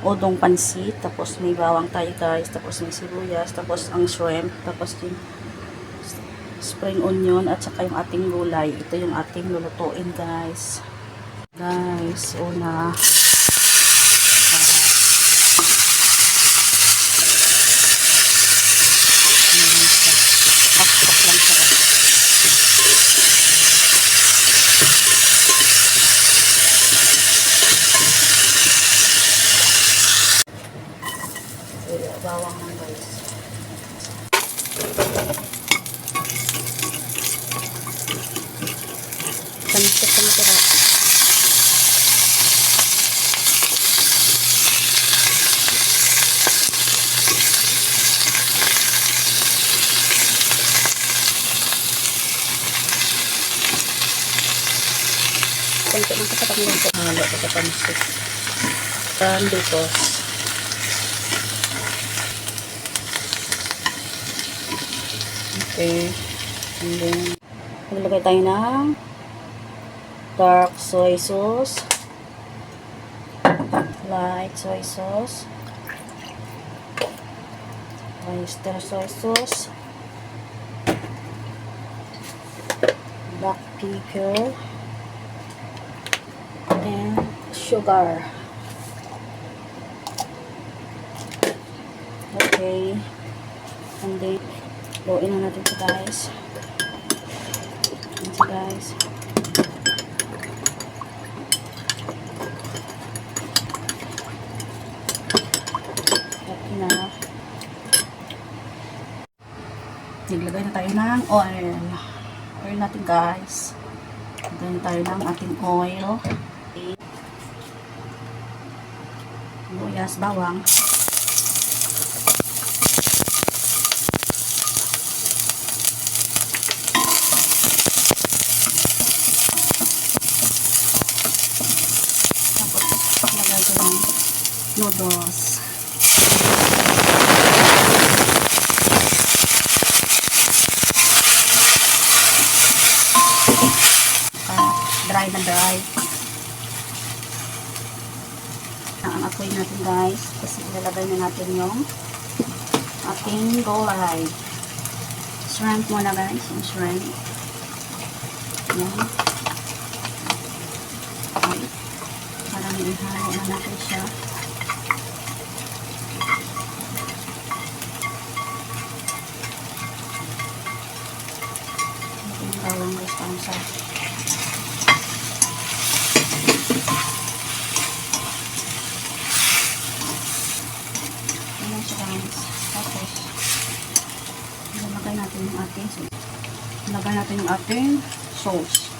udong pansit, tapos may bawang tayo guys, tapos may sibuyas, tapos ang shrimp, tapos yung spring onion, at saka yung ating gulay. Ito yung ating lulutuin guys. Guys, una bawang lang guys. Panisip ka matira. Kunti lang kapatang lang po. Halo ko sa panisip. Pandutos. Okay. And then, maglagay tayo ng dark soy sauce, light soy sauce, oyster soy sauce, black pepper, and sugar. Okay. And then, luin na natin ito guys. Ito guys. Okay na. Naglagay na tayo ng oil. Oil natin guys. Naglagay na tayo ng ating oil. Luyas, bawang. Noodles. Dry na dry. Ang apoy natin guys. Kasi ilalagay na natin yung ating gulay. Shrimp muna guys. Yung shrimp. Yan. Okay. Parang ihalo na natin siya. Bawang guys, parang sa ayan siya guys. Tapos ilagay natin yung ating sauce.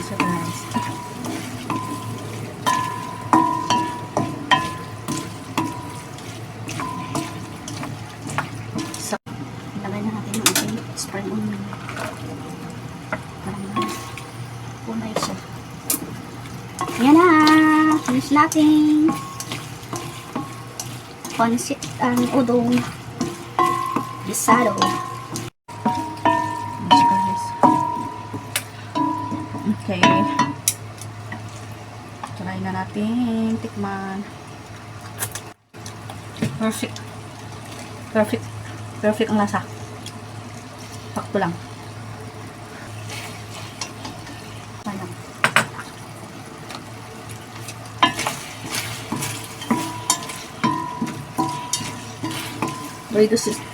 So guys, so ilagay na natin yung ating spring onion. Parang punay siya. Yan na, finish natin pansit ang udong gisado. Okay. Try na natin tikman. Perfect. Perfect. Perfect ang lasa. Sakto lang. Sayang.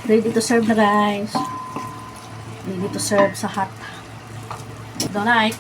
Ready to serve na guys. Ready to serve sa hot. Don't like.